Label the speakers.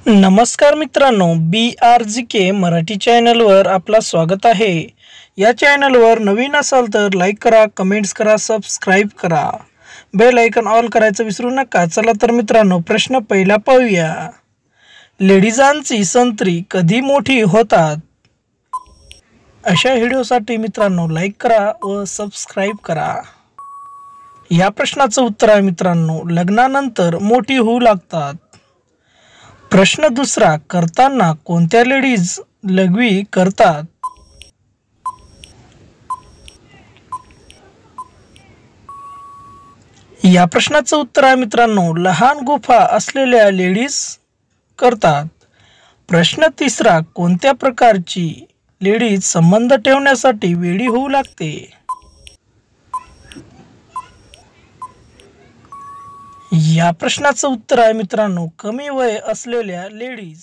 Speaker 1: नमस्कार मित्रांनो, BRGK मराठी चॅनलवर आपलं स्वागत आहे। या चॅनलवर नवीन असाल तर लाईक करा, कमेंट्स करा, सबस्क्राइब करा, बेल आयकॉन ऑल करायचं विसरू नका। चला तर मित्रांनो, प्रश्न पहिला पाहूया। लेडीजांची संत्री कधी मोठी होतात? अशा व्हिडिओसाठी मित्रांनो लाईक करा व सबस्क्राइब करा। या प्रश्नाचं उत्तर आहे मित्रांनो, लग्नानंतर मोठी होऊ लागतात। प्रश्न दुसरा, करताना कोणत्या लेडीज लघवी करतात? या प्रश्नाचं उत्तर आहे मित्रांनो, लहान गुफा असलेल्या लेडीज करतात। प्रश्न तिसरा, कोणत्या प्रकारची लेडीज संबंध ठेवण्यासाठी वेडी होऊ लागते? या प्रश्नाचं उत्तर आहे मित्रांनो, कमी वय असलेल्या लेडीज।